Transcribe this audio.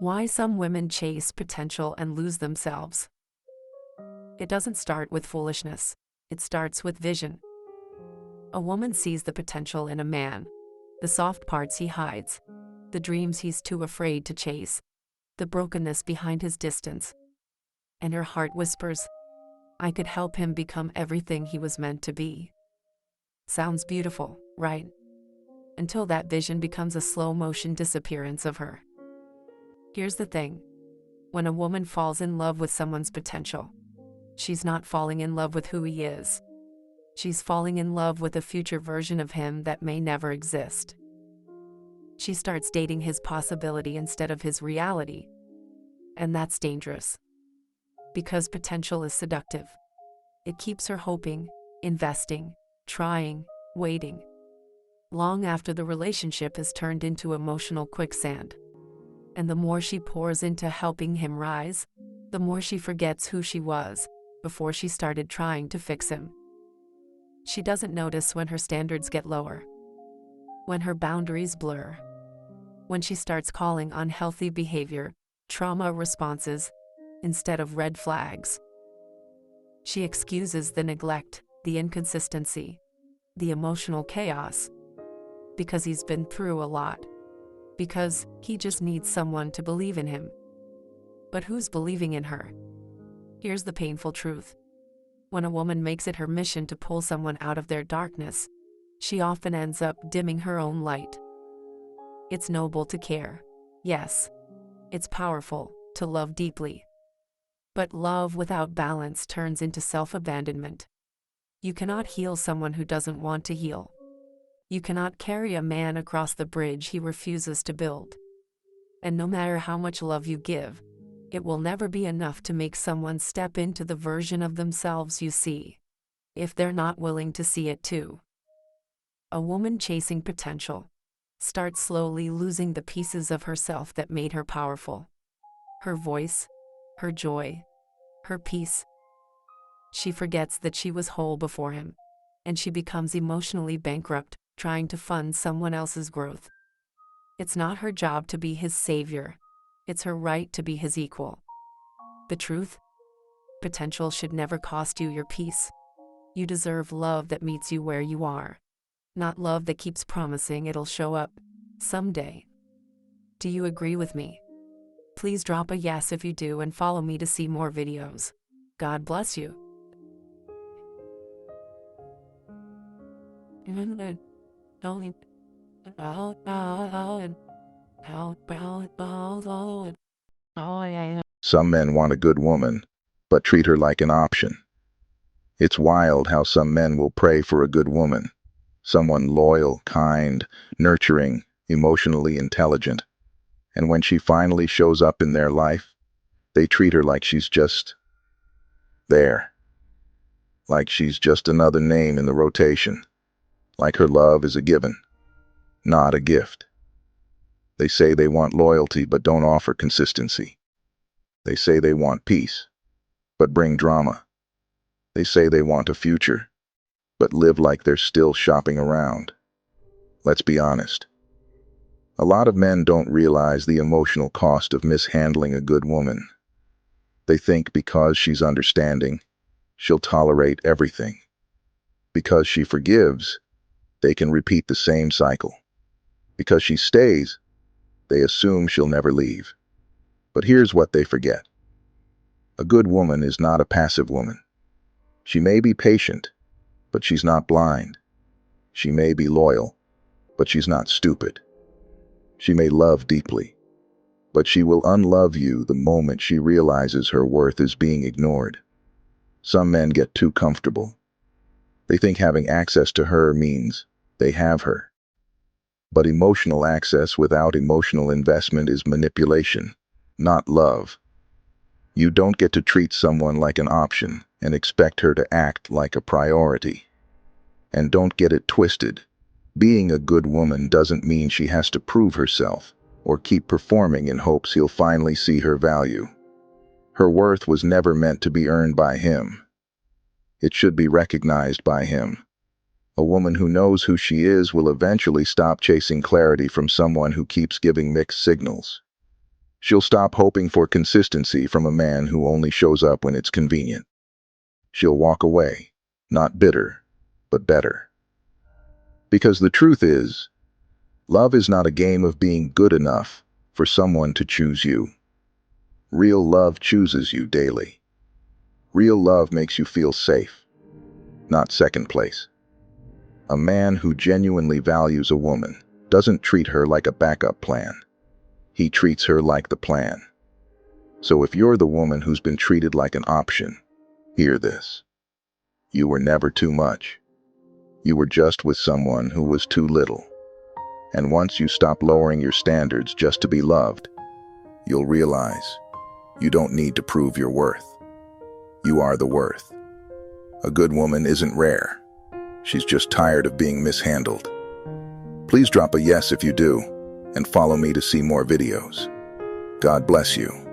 Why some women chase potential and lose themselves. It doesn't start with foolishness. It starts with vision. A woman sees the potential in a man, the soft parts he hides, the dreams he's too afraid to chase, the brokenness behind his distance. And her heart whispers, I could help him become everything he was meant to be. Sounds beautiful, right? Until that vision becomes a slow-motion disappearance of her. Here's the thing. When a woman falls in love with someone's potential, she's not falling in love with who he is. She's falling in love with a future version of him that may never exist. She starts dating his possibility instead of his reality. And that's dangerous. Because potential is seductive. It keeps her hoping, investing, trying, waiting. Long after the relationship has turned into emotional quicksand. And the more she pours into helping him rise, the more she forgets who she was before she started trying to fix him. She doesn't notice when her standards get lower, when her boundaries blur, when she starts calling unhealthy behavior trauma responses instead of red flags. She excuses the neglect, the inconsistency, the emotional chaos, because he's been through a lot, because he just needs someone to believe in him. But who's believing in her? Here's the painful truth. When a woman makes it her mission to pull someone out of their darkness, she often ends up dimming her own light. It's noble to care. Yes. It's powerful to love deeply. But love without balance turns into self-abandonment. You cannot heal someone who doesn't want to heal. You cannot carry a man across the bridge he refuses to build. And no matter how much love you give, it will never be enough to make someone step into the version of themselves you see, if they're not willing to see it too. A woman chasing potential starts slowly losing the pieces of herself that made her powerful. Her voice, her joy, her peace. She forgets that she was whole before him, and she becomes emotionally bankrupt trying to fund someone else's growth. It's not her job to be his savior. It's her right to be his equal. The truth? Potential should never cost you your peace. You deserve love that meets you where you are, not love that keeps promising it'll show up someday. Do you agree with me? Please drop a yes if you do and follow me to see more videos. God bless you. Some men want a good woman, but treat her like an option. It's wild how some men will pray for a good woman, someone loyal, kind, nurturing, emotionally intelligent. And when she finally shows up in their life, they treat her like she's just there, like she's just another name in the rotation, like her love is a given, not a gift. They say they want loyalty but don't offer consistency. They say they want peace, but bring drama. They say they want a future, but live like they're still shopping around. Let's be honest. A lot of men don't realize the emotional cost of mishandling a good woman. They think because she's understanding, she'll tolerate everything. Because she forgives, they can repeat the same cycle. Because she stays, they assume she'll never leave. But here's what they forget. A good woman is not a passive woman. She may be patient, but she's not blind. She may be loyal, but she's not stupid. She may love deeply, but she will unlove you the moment she realizes her worth is being ignored. Some men get too comfortable. They think having access to her means they have her. But emotional access without emotional investment is manipulation, not love. You don't get to treat someone like an option and expect her to act like a priority. And don't get it twisted. Being a good woman doesn't mean she has to prove herself or keep performing in hopes he'll finally see her value. Her worth was never meant to be earned by him. It should be recognized by him. A woman who knows who she is will eventually stop chasing clarity from someone who keeps giving mixed signals. She'll stop hoping for consistency from a man who only shows up when it's convenient. She'll walk away, not bitter, but better. Because the truth is, love is not a game of being good enough for someone to choose you. Real love chooses you daily. Real love makes you feel safe, not second place. A man who genuinely values a woman doesn't treat her like a backup plan. He treats her like the plan. So if you're the woman who's been treated like an option, hear this. You were never too much. You were just with someone who was too little. And once you stop lowering your standards just to be loved, you'll realize you don't need to prove your worth. You are the worth. A good woman isn't rare. She's just tired of being mishandled. Please drop a yes if you do, and follow me to see more videos. God bless you.